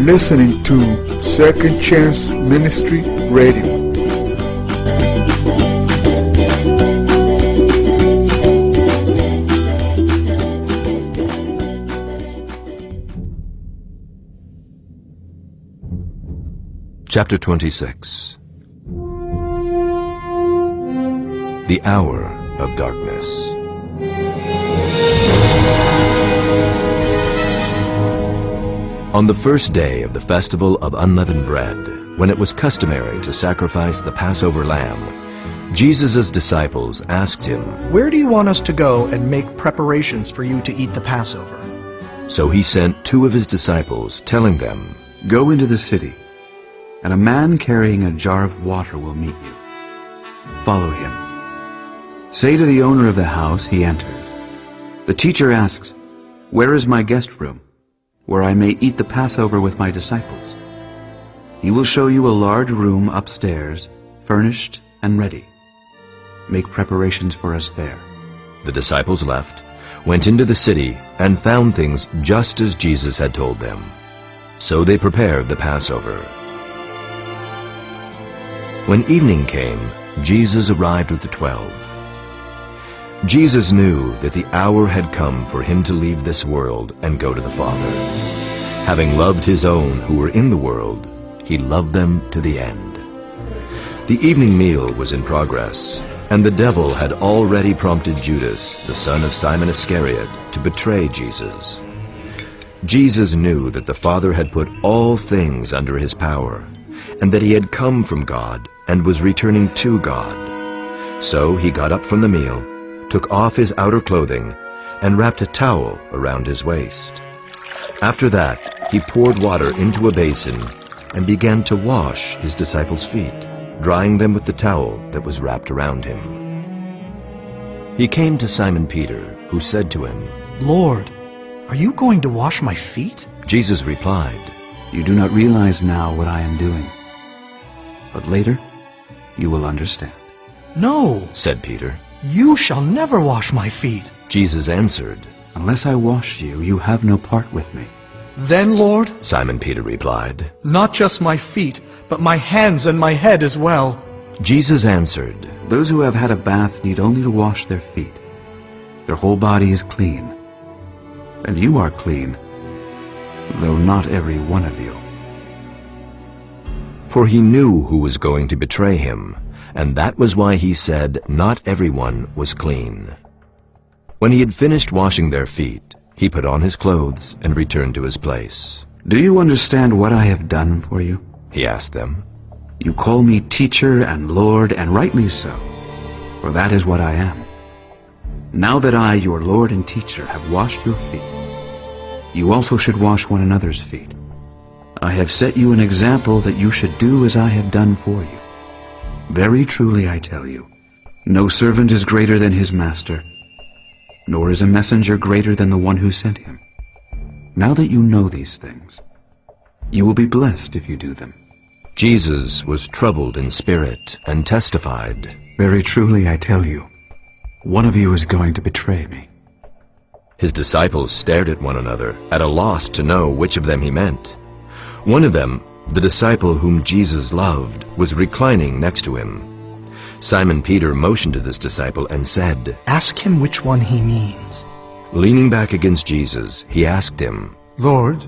listening to Second Chance Ministry Radio. Chapter 26. The Hour of Darkness. On the first day of the festival of unleavened bread, when it was customary to sacrifice the Passover lamb, Jesus' disciples asked him, "Where do you want us to go and make preparations for you to eat the Passover?" So he sent two of his disciples, telling them, "Go into the city, and a man carrying a jar of water will meet you. Follow him. Say to the owner of the house," he enters, "The teacher asks, 'Where is my guest room, where I may eat the Passover with my disciples?' He will show you a large room upstairs, furnished and ready. Make preparations for us there." The disciples left, went into the city, and found things just as Jesus had told them. So they prepared the Passover. When evening came, Jesus arrived with the 12. Jesus knew that the hour had come for him to leave this world and go to the Father. Having loved his own who were in the world, he loved them to the end. The evening meal was in progress, and the devil had already prompted Judas, the son of Simon Iscariot, to betray Jesus. Jesus knew that the Father had put all things under his power, and that he had come from God and was returning to God. So he got up from the meal, took off his outer clothing, and wrapped a towel around his waist. After that, he poured water into a basin and began to wash his disciples' feet, drying them with the towel that was wrapped around him. He came to Simon Peter, who said to him, "Lord, are you going to wash my feet?" Jesus replied, "You do not realize now what I am doing, but later you will understand." "No," said Peter. "you shall never wash my feet." Jesus answered, "Unless I wash you, you have no part with me." "Then, Lord, Simon Peter replied, not just my feet, but my hands and my head as well." Jesus answered, Those who have had a bath need only to wash their feet. Their whole body is clean. And you are clean, though not every one of you. For he knew who was going to betray him, and that was why he said not everyone was clean. When he had finished washing their feet, he put on his clothes and returned to his place. "Do you understand what I have done for you?" He asked them. "You call me teacher and Lord, and rightly so, for that is what I am. Now that I, your Lord and teacher, have washed your feet, you also should wash one another's feet. I have set you an example that you should do as I have done for you. Very truly I tell you, no servant is greater than his master, nor is a messenger greater than the one who sent him. Now that you know these things, you will be blessed if you do them." Jesus was troubled in spirit and testified, "Very truly I tell you, one of you is going to betray me." His disciples stared at one another, at a loss to know which of them he meant. One of them, the disciple whom Jesus loved, was reclining next to him. Simon Peter motioned to this disciple and said, "Ask him which one he means." Leaning back against Jesus, he asked him, Lord,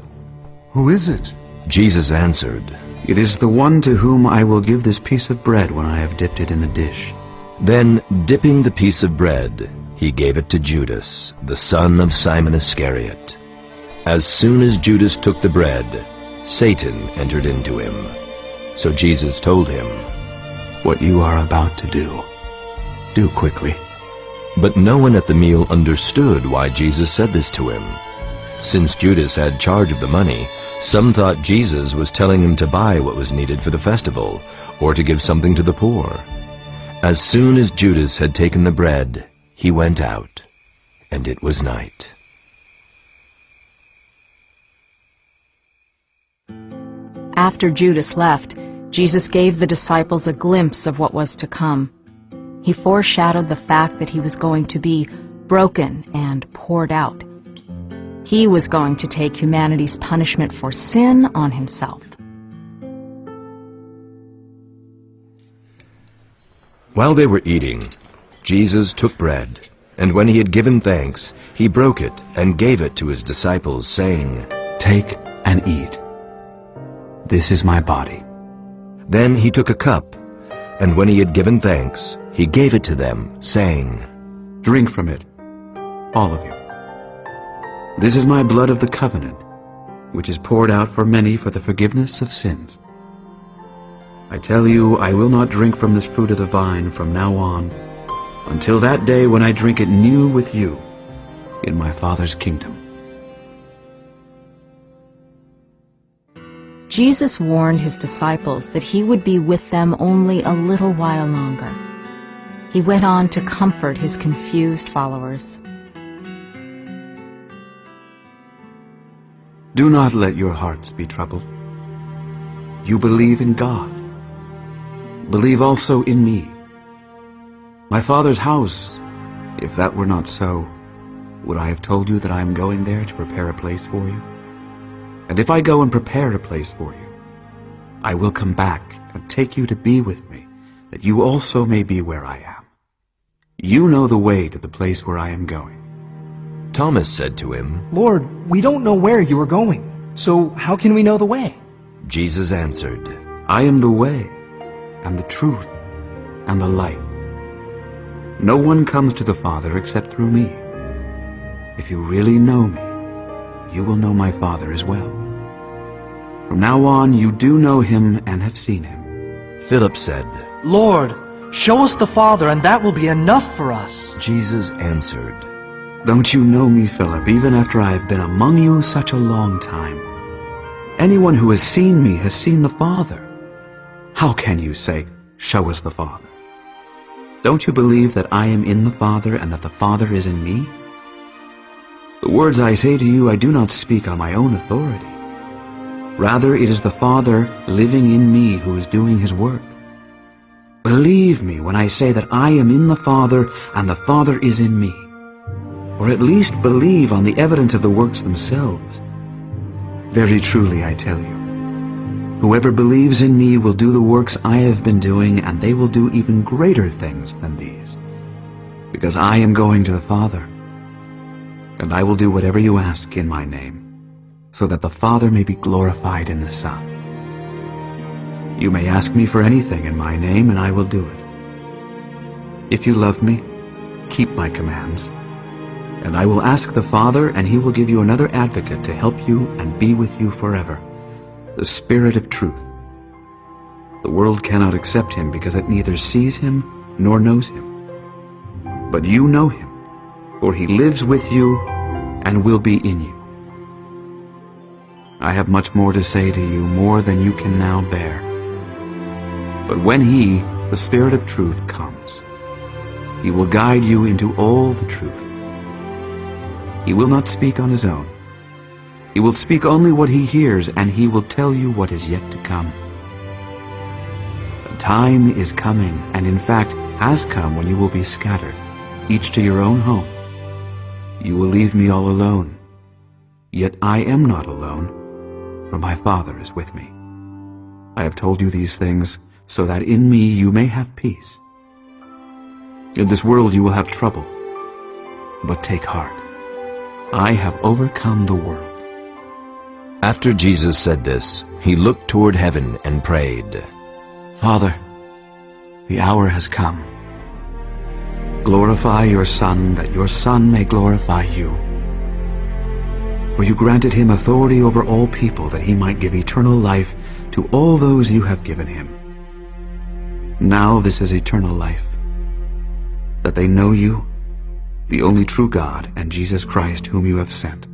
who is it? Jesus answered, "It is the one to whom I will give this piece of bread when I have dipped it in the dish." Then, dipping the piece of bread, he gave it to Judas, the son of Simon Iscariot. As soon as Judas took the bread, Satan entered into him. So Jesus told him, "What you are about to do quickly." But no one at the meal understood why Jesus said this to him. Since Judas had charge of the money, some thought Jesus was telling him to buy what was needed for the festival, or to give something to the poor. As soon as Judas had taken the bread, he went out, and it was night. After Judas left, Jesus gave the disciples a glimpse of what was to come. He foreshadowed the fact that he was going to be broken and poured out. He was going to take humanity's punishment for sin on himself. While they were eating, Jesus took bread, and when he had given thanks, he broke it and gave it to his disciples, saying, Take and eat. This is my body. Then he took a cup, and when he had given thanks, he gave it to them, saying, Drink from it, all of you. This is my blood of the covenant, which is poured out for many for the forgiveness of sins. I tell you, I will not drink from this fruit of the vine from now on, until that day when I drink it new with you in my Father's kingdom. Jesus warned his disciples that he would be with them only a little while longer. He went on to comfort his confused followers. Do not let your hearts be troubled. You believe in God. Believe also in me. My Father's house, if that were not so, would I have told you that I am going there to prepare a place for you? And if I go and prepare a place for you, I will come back and take you to be with me, that you also may be where I am. You know the way to the place where I am going. Thomas said to him, Lord, we don't know where you are going, so how can we know the way? Jesus answered, I am the way, and the truth, and the life. No one comes to the Father except through me. If you really know me, you will know my Father as well. From now on, you do know him and have seen him. Philip said, Lord, show us the Father, and that will be enough for us. Jesus answered, Don't you know me, Philip, even after I have been among you such a long time? Anyone who has seen me has seen the Father. How can you say, Show us the Father? Don't you believe that I am in the Father and that the Father is in me? The words I say to you I do not speak on my own authority. Rather, it is the Father living in me who is doing his work. Believe me when I say that I am in the Father and the Father is in me. Or at least believe on the evidence of the works themselves. Very truly I tell you, whoever believes in me will do the works I have been doing, and they will do even greater things than these, because I am going to the Father. And I will do whatever you ask in my name, so that the Father may be glorified in the Son. You may ask me for anything in my name, and I will do it. If you love me, keep my commands. And I will ask the Father, and he will give you another advocate to help you and be with you forever, the Spirit of truth. The world cannot accept him because it neither sees him nor knows him. But you know him, for he lives with you and will be in you. I have much more to say to you, more than you can now bear. But when he, the Spirit of truth, comes, he will guide you into all the truth. He will not speak on his own. He will speak only what he hears, and he will tell you what is yet to come. The time is coming, and in fact has come, when you will be scattered, each to your own home. You will leave me all alone. Yet I am not alone, for my Father is with me. I have told you these things, so that in me you may have peace. In this world you will have trouble, but take heart. I have overcome the world. After Jesus said this, he looked toward heaven and prayed, Father, the hour has come. Glorify your Son, that your Son may glorify you. For you granted him authority over all people, that he might give eternal life to all those you have given him. Now this is eternal life, that they know you, the only true God, and Jesus Christ, whom you have sent.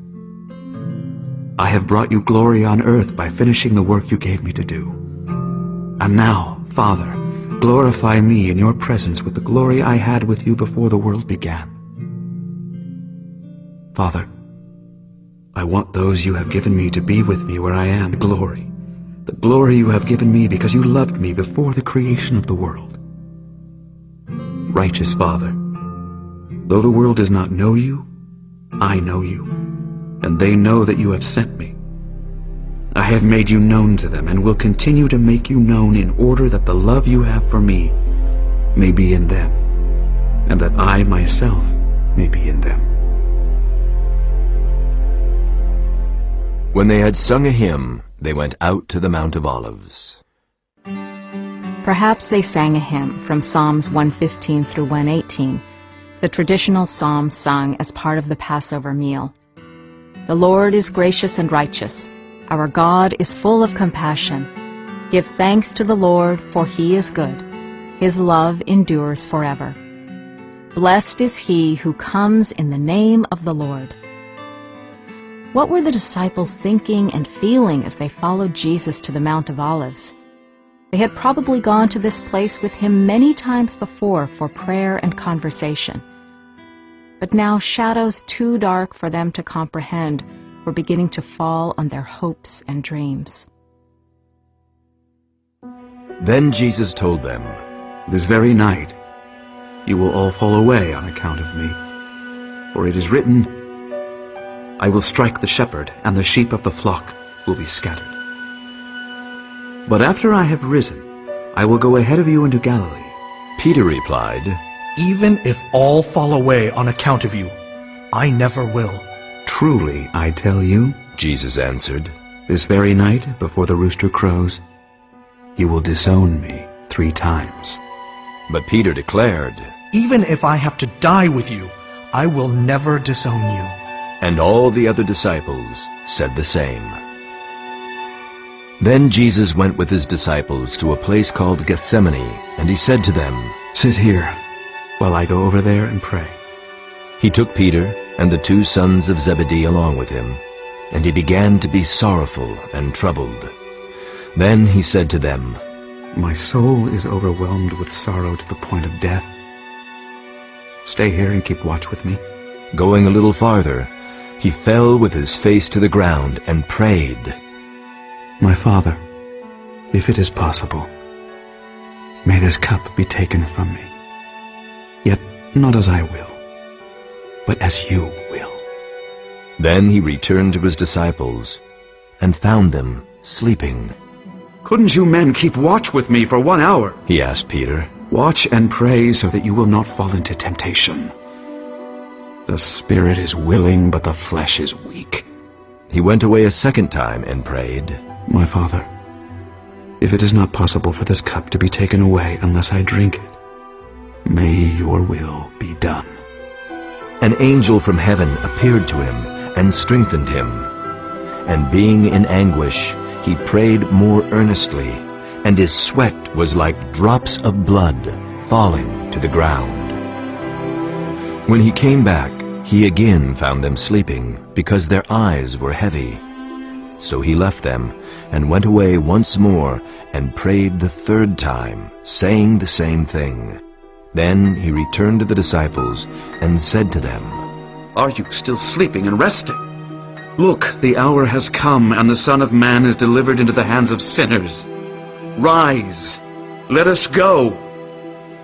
I have brought you glory on earth by finishing the work you gave me to do. And now, Father, glorify me in your presence with the glory I had with you before the world began. Father, I want those you have given me to be with me where I am, the glory you have given me because you loved me before the creation of the world. Righteous Father, though the world does not know you, I know you. and they know that you have sent me. I have made you known to them, and will continue to make you known in order that the love you have for me may be in them, and that I myself may be in them. When they had sung a hymn, they went out to the Mount of Olives. Perhaps they sang a hymn from Psalms 115 through 118, the traditional psalm sung as part of the Passover meal. The Lord is gracious and righteous. Our God is full of compassion. Give thanks to the Lord, for he is good. His love endures forever. Blessed is he who comes in the name of the Lord. What were the disciples thinking and feeling as they followed Jesus to the Mount of Olives? They had probably gone to this place with him many times before for prayer and conversation. But now shadows too dark for them to comprehend were beginning to fall on their hopes and dreams. Then Jesus told them, This very night you will all fall away on account of me. For it is written, I will strike the shepherd, and the sheep of the flock will be scattered. But after I have risen, I will go ahead of you into Galilee. Peter replied, Even if all fall away on account of you, I never will. Truly, I tell you, Jesus answered, this very night, before the rooster crows, you will disown me 3 times. But Peter declared, Even if I have to die with you, I will never disown you. and all the other disciples said the same. Then Jesus went with his disciples to a place called Gethsemane, and he said to them, Sit here, while I go over there and pray. He took Peter and the 2 sons of Zebedee along with him, and he began to be sorrowful and troubled. Then he said to them, My soul is overwhelmed with sorrow to the point of death. Stay here and keep watch with me. Going a little farther, he fell with his face to the ground and prayed, My Father, if it is possible, may this cup be taken from me. Yet not as I will, but as you will. Then he returned to his disciples and found them sleeping. Couldn't you men keep watch with me for 1 hour? He asked Peter. Watch and pray so that you will not fall into temptation. The spirit is willing, but the flesh is weak. He went away a second time and prayed, My Father, if it is not possible for this cup to be taken away unless I drink it, may your will be done. An angel from heaven appeared to him and strengthened him. And being in anguish, he prayed more earnestly, and his sweat was like drops of blood falling to the ground. When he came back, he again found them sleeping, because their eyes were heavy. So he left them, and went away once more, and prayed the 3rd time, saying the same thing. Then he returned to the disciples, and said to them, Are you still sleeping and resting? Look, the hour has come, and the Son of Man is delivered into the hands of sinners. Rise, let us go.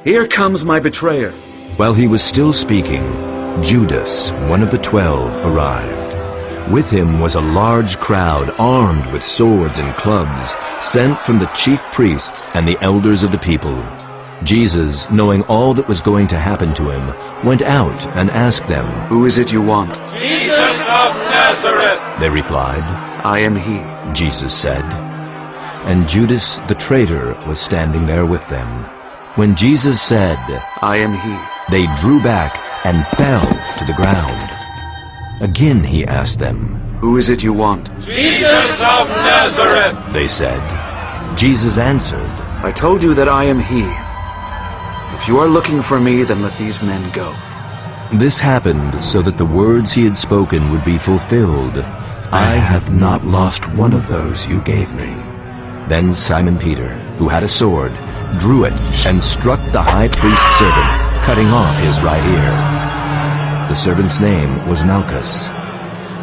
Here comes my betrayer. While he was still speaking, Judas, one of the 12, arrived. With him was a large crowd armed with swords and clubs, sent from the chief priests and the elders of the people. Jesus, knowing all that was going to happen to him, went out and asked them, Who is it you want? Jesus of Nazareth! They replied. I am he. Jesus said. And Judas the traitor was standing there with them. When Jesus said, I am he. they drew back and fell to the ground. Again he asked them, Who is it you want? Jesus of Nazareth! They said. Jesus answered, I told you that I am he. If you are looking for me, then let these men go. This happened so that the words he had spoken would be fulfilled. I have not lost one of those you gave me. Then Simon Peter, who had a sword, drew it and struck the high priest's servant, cutting off his right ear. The servant's name was Malchus.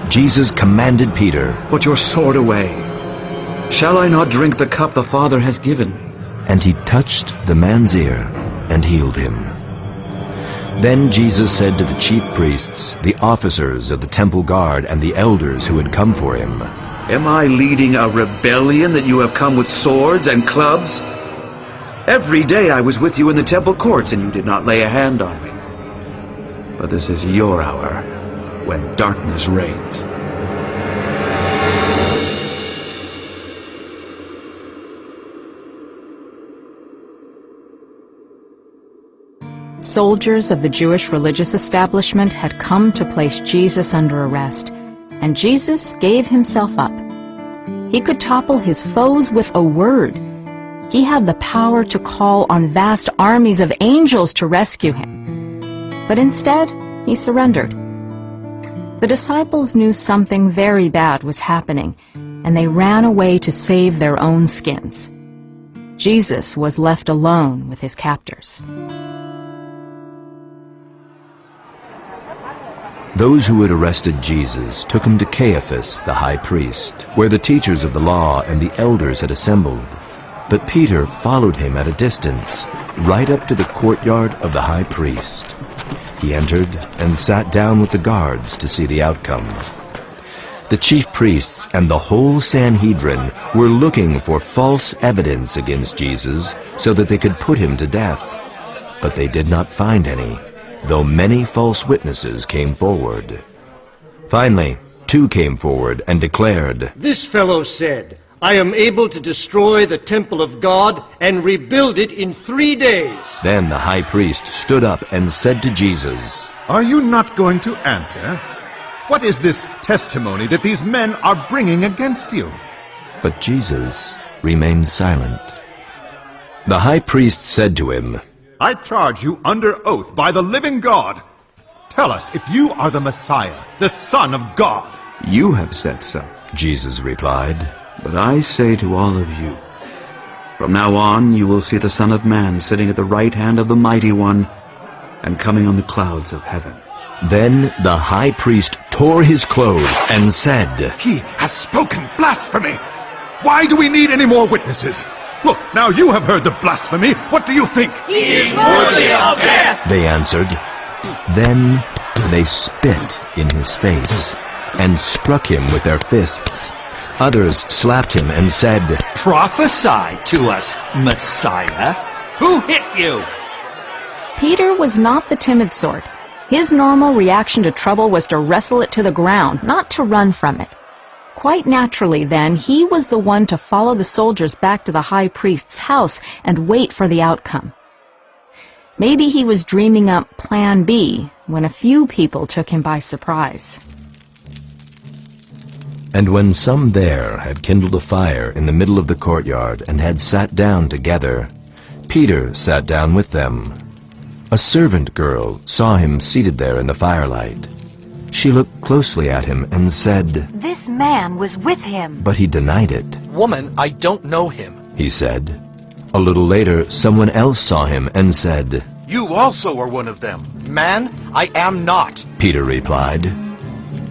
Jesus commanded Peter, Put your sword away. Shall I not drink the cup the Father has given me? and he touched the man's ear and healed him. Then Jesus said to the chief priests, the officers of the temple guard, and the elders who had come for him, Am I leading a rebellion that you have come with swords and clubs? Every day I was with you in the temple courts, and you did not lay a hand on me. But this is your hour, when darkness reigns. Soldiers of the Jewish religious establishment had come to place Jesus under arrest, and Jesus gave himself up. He could topple his foes with a word. He had the power to call on vast armies of angels to rescue him. But instead, he surrendered. The disciples knew something very bad was happening, and they ran away to save their own skins. Jesus was left alone with his captors. Those who had arrested Jesus took him to Caiaphas, the high priest, where the teachers of the law and the elders had assembled. But Peter followed him at a distance, right up to the courtyard of the high priest. He entered and sat down with the guards to see the outcome. The chief priests and the whole Sanhedrin were looking for false evidence against Jesus so that they could put him to death. But they did not find any, though many false witnesses came forward. Finally, 2 came forward and declared, This fellow said, I am able to destroy the temple of God and rebuild it in 3 days. Then the high priest stood up and said to Jesus, Are you not going to answer? What is this testimony that these men are bringing against you? But Jesus remained silent. The high priest said to him, I charge you under oath by the living God. Tell us if you are the Messiah, the Son of God. You have said so. Jesus replied. But I say to all of you, from now on you will see the Son of Man sitting at the right hand of the Mighty One and coming on the clouds of heaven. Then the high priest tore his clothes and said, He has spoken blasphemy. Why do we need any more witnesses? Look, now you have heard the blasphemy. What do you think? He is worthy of death! They answered. Then they spit in his face and struck him with their fists. Others slapped him and said, Prophesy to us, Messiah. Who hit you? Peter was not the timid sort. His normal reaction to trouble was to wrestle it to the ground, not to run from it. Quite naturally, then, he was the one to follow the soldiers back to the high priest's house and wait for the outcome. Maybe he was dreaming up Plan B when a few people took him by surprise. And when some there had kindled a fire in the middle of the courtyard and had sat down together, Peter sat down with them. A servant girl saw him seated there in the firelight. She looked closely at him and said, This man was with him. But he denied it. Woman, I don't know him. He said. A little later, someone else saw him and said, You also are one of them. Man, I am not. Peter replied.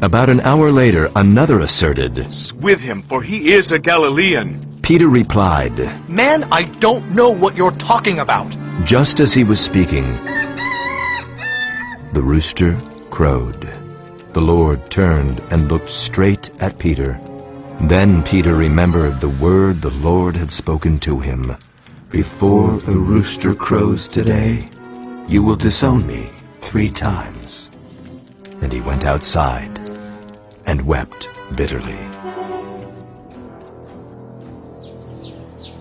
About an hour later, another asserted, With him, for he is a Galilean. Peter replied, Man, I don't know what you're talking about. Just as he was speaking, the rooster crowed. The Lord turned and looked straight at Peter. Then Peter remembered the word the Lord had spoken to him. Before the rooster crows today, you will disown me 3 times. And he went outside and wept bitterly.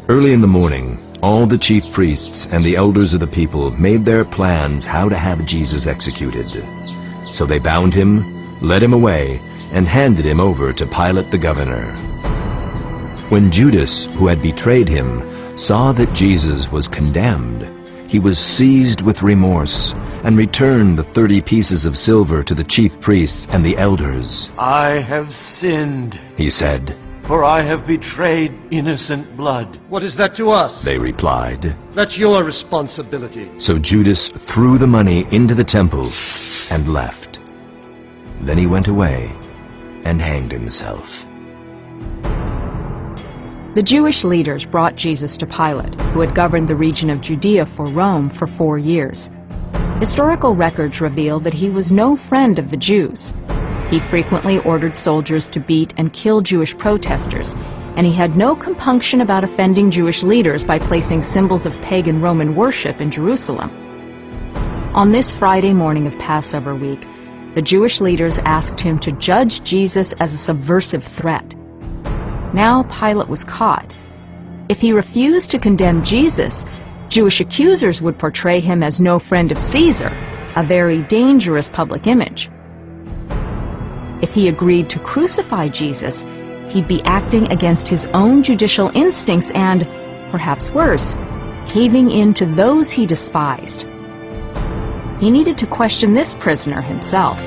Early in the morning, all the chief priests and the elders of the people made their plans how to have Jesus executed. So they bound him, led him away, and handed him over to Pilate the governor. When Judas, who had betrayed him, saw that Jesus was condemned, he was seized with remorse and returned the 30 pieces of silver to the chief priests and the elders. I have sinned, He said. for I have betrayed innocent blood. What is that to us? They replied. That's your responsibility. So Judas threw the money into the temple and left. Then he went away and hanged himself. The Jewish leaders brought Jesus to Pilate, who had governed the region of Judea for Rome for 4 years. Historical records reveal that he was no friend of the Jews. He frequently ordered soldiers to beat and kill Jewish protesters, and he had no compunction about offending Jewish leaders by placing symbols of pagan Roman worship in Jerusalem. On this Friday morning of Passover week, the Jewish leaders asked him to judge Jesus as a subversive threat. Now Pilate was caught. If he refused to condemn Jesus, Jewish accusers would portray him as no friend of Caesar, a very dangerous public image. If he agreed to crucify Jesus, he'd be acting against his own judicial instincts and, perhaps worse, caving in to those he despised. He needed to question this prisoner himself.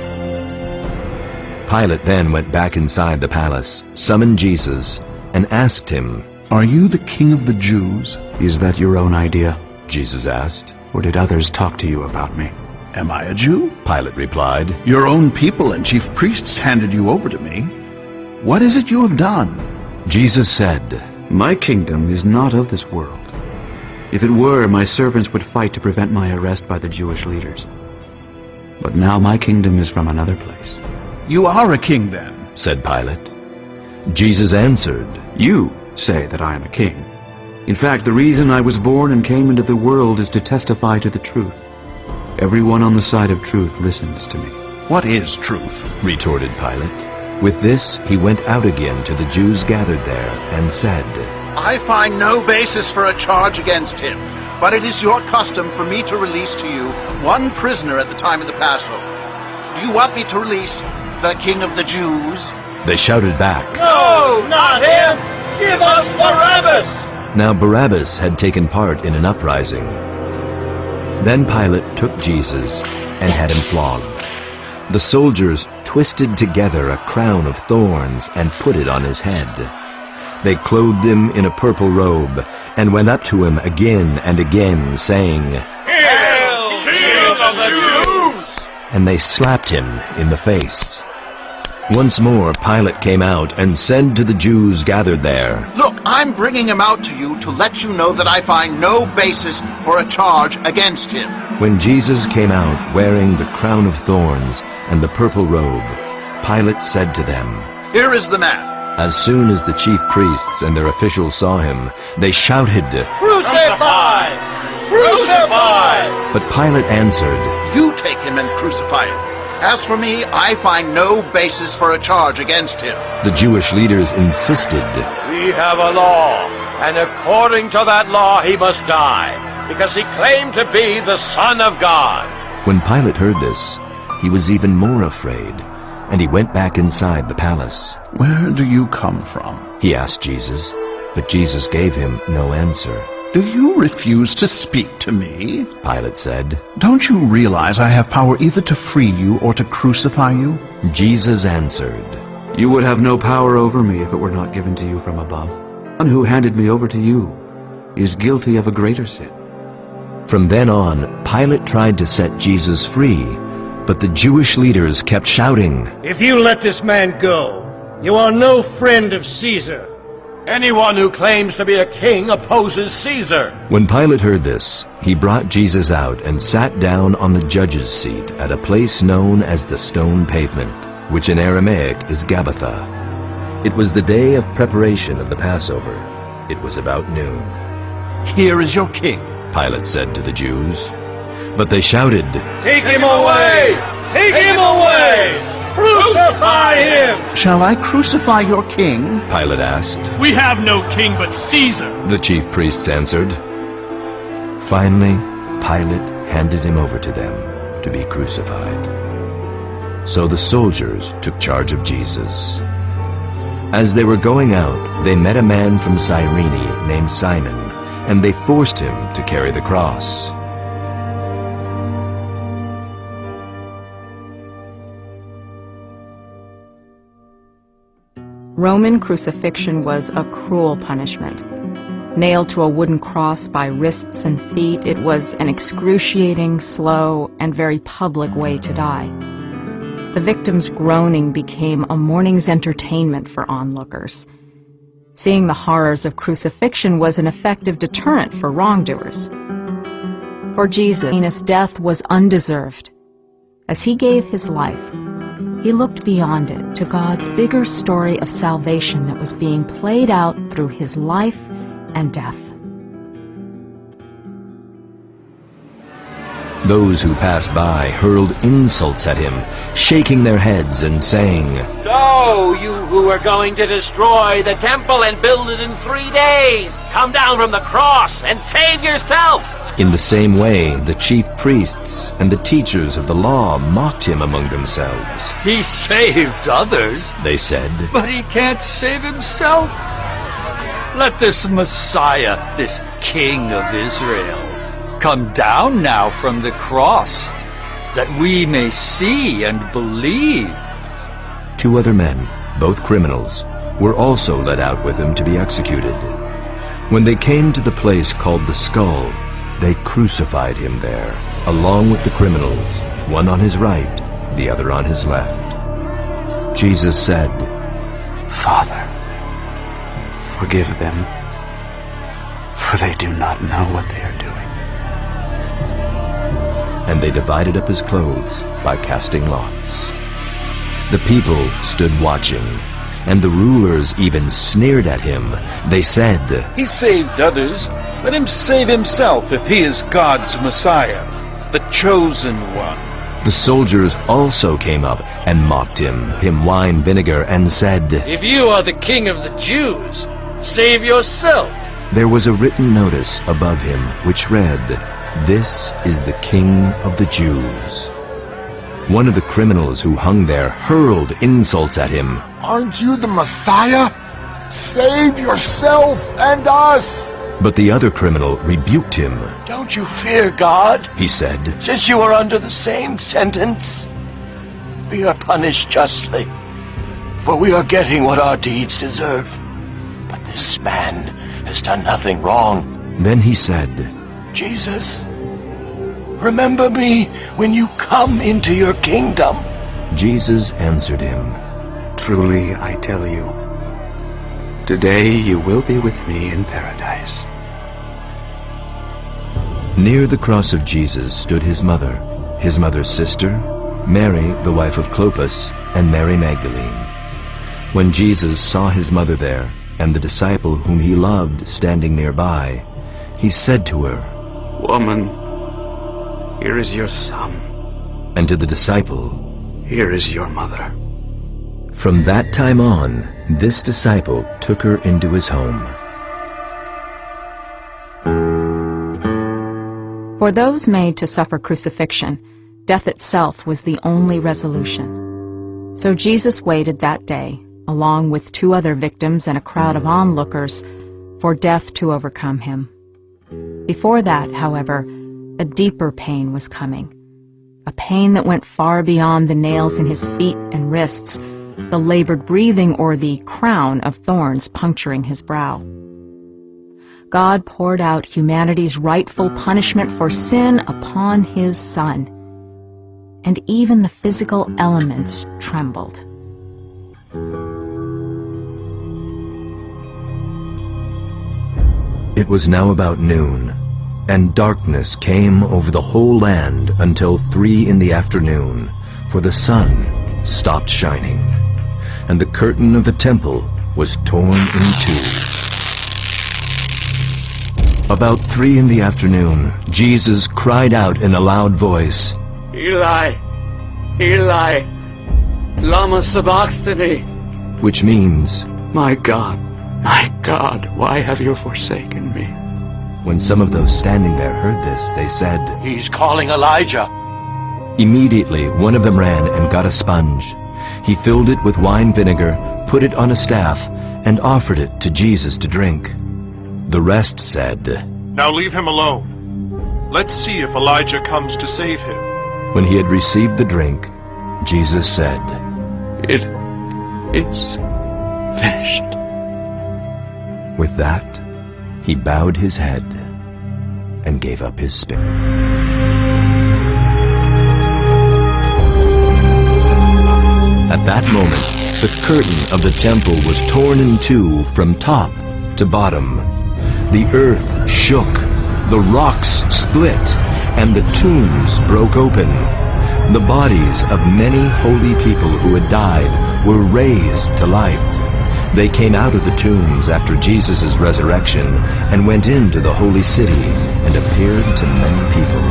Pilate then went back inside the palace, summoned Jesus, and asked him, "Are you the king of the Jews?" Is that your own idea? Jesus asked. Or did others talk to you about me? "Am I a Jew?" Pilate replied. "Your own people and chief priests handed you over to me. What is it you have done?" Jesus said, My kingdom is not of this world. If it were, my servants would fight to prevent my arrest by the Jewish leaders. But now my kingdom is from another place. "You are a king, then," said Pilate. Jesus answered, You say that I am a king. In fact, the reason I was born and came into the world is to testify to the truth. Everyone on the side of truth listens to me. "What is truth?" retorted Pilate. With this, he went out again to the Jews gathered there and said, "I find no basis for a charge against him, but it is your custom for me to release to you one prisoner at the time of the Passover. Do you want me to release the King of the Jews?" They shouted back, No, not him! Give us Barabbas! Now Barabbas had taken part in an uprising. Then Pilate took Jesus and had him flogged. The soldiers twisted together a crown of thorns and put it on his head. They clothed him in a purple robe and went up to him again and again, saying, Hail, King of the Jews! And they slapped him in the face. Once more Pilate came out and said to the Jews gathered there, "Look, I'm bringing him out to you to let you know that I find no basis for a charge against him." When Jesus came out wearing the crown of thorns and the purple robe, Pilate said to them, "Here is the man." As soon as the chief priests and their officials saw him, they shouted, Crucify! Crucify! But Pilate answered, "You take him and crucify him. As for me, I find no basis for a charge against him." The Jewish leaders insisted, We have a law, and according to that law he must die, because he claimed to be the Son of God. When Pilate heard this, he was even more afraid, and he went back inside the palace. "Where do you come from?" He asked Jesus, but Jesus gave him no answer. "Do you refuse to speak to me?" Pilate said. "Don't you realize I have power either to free you or to crucify you?" Jesus answered, You would have no power over me if it were not given to you from above. The one who handed me over to you is guilty of a greater sin. From then on, Pilate tried to set Jesus free, but the Jewish leaders kept shouting, If you let this man go, you are no friend of Caesar. Anyone who claims to be a king opposes Caesar. When Pilate heard this, he brought Jesus out and sat down on the judge's seat at a place known as the Stone Pavement, which in Aramaic is Gabbatha. It was the day of preparation of the Passover. It was about noon. "Here is your king," Pilate said to the Jews. But they shouted, Take him away! Take him away! Crucify him! "Shall I crucify your king?" Pilate asked. We have no king but Caesar. The chief priests answered. Finally, Pilate handed him over to them to be crucified. So the soldiers took charge of Jesus. As they were going out, they met a man from Cyrene named Simon, and they forced him to carry the cross. Roman crucifixion was a cruel punishment. Nailed to a wooden cross by wrists and feet, it was an excruciating, slow, and very public way to die. The victim's groaning became a morning's entertainment for onlookers. Seeing the horrors of crucifixion was an effective deterrent for wrongdoers. For Jesus' death was undeserved. As he gave his life, he looked beyond it to God's bigger story of salvation that was being played out through his life and death. Those who passed by hurled insults at him, shaking their heads and saying, So, you who are going to destroy the temple and build it in 3 days, come down from the cross and save yourself! In the same way, the chief priests and the teachers of the law mocked him among themselves. He saved others, They said, but he can't save himself. Let this Messiah, this King of Israel, come down now from the cross, that we may see and believe. 2 other men, both criminals, were also led out with him to be executed. When they came to the place called the Skull, they crucified him there, along with the criminals, one on his right, the other on his left. Jesus said, Father, forgive them, for they do not know what they are doing. And they divided up his clothes by casting lots. The people stood watching, and the rulers even sneered at him. They said, He saved others. Let him save himself if he is God's Messiah, the chosen one. The soldiers also came up and mocked him wine vinegar, and said, If you are the king of the Jews, save yourself. There was a written notice above him which read, This is the King of the Jews. One of the criminals who hung there hurled insults at him. Aren't you the Messiah? Save yourself and us! But the other criminal rebuked him. Don't you fear God? He said, Since you are under the same sentence, we are punished justly, for we are getting what our deeds deserve. But this man has done nothing wrong. Then he said, Jesus, remember me when you come into your kingdom. Jesus answered him, Truly, I tell you, today you will be with me in paradise. Near the cross of Jesus stood his mother's sister, Mary, the wife of Clopas, and Mary Magdalene. When Jesus saw his mother there, and the disciple whom he loved standing nearby, he said to her, Woman, here is your son. And to the disciple, Here is your mother. From that time on, this disciple took her into his home. For those made to suffer crucifixion, death itself was the only resolution. So Jesus waited that day, along with 2 other victims and a crowd of onlookers, for death to overcome him. Before that, however, a deeper pain was coming. A pain that went far beyond the nails in his feet and wrists, the labored breathing or the crown of thorns puncturing his brow. God poured out humanity's rightful punishment for sin upon his Son, and even the physical elements trembled. It was now about noon, and darkness came over the whole land until 3 in the afternoon, for the sun stopped shining, and the curtain of the temple was torn in 2. About 3 in the afternoon, Jesus cried out in a loud voice, Eli, Eli, lama sabachthani, which means, My God, why have you forsaken me? When some of those standing there heard this, they said, He's calling Elijah. Immediately one of them ran and got a sponge. He filled it with wine vinegar, put it on a staff, and offered it to Jesus to drink. The rest said, Now leave him alone. Let's see if Elijah comes to save him. When he had received the drink, Jesus said, It is finished. With that, he bowed his head and gave up his spirit. At that moment, the curtain of the temple was torn in 2 from top to bottom. The earth shook, the rocks split, and the tombs broke open. The bodies of many holy people who had died were raised to life. They came out of the tombs after Jesus' resurrection and went into the holy city and appeared to many people.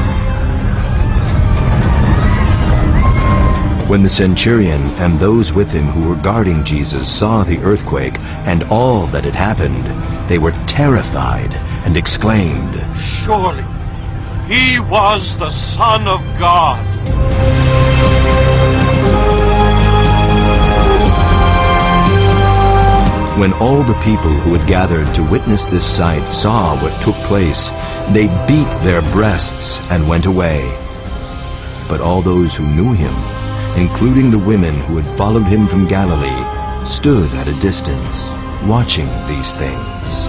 When the centurion and those with him who were guarding Jesus saw the earthquake and all that had happened, they were terrified and exclaimed, Surely he was the Son of God. When all the people who had gathered to witness this sight saw what took place, they beat their breasts and went away. But all those who knew him, including the women who had followed him from Galilee, stood at a distance, watching these things.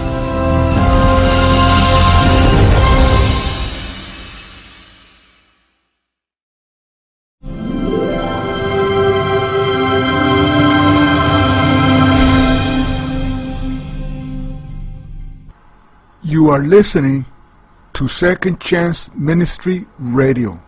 You are listening to Second Chance Ministry Radio.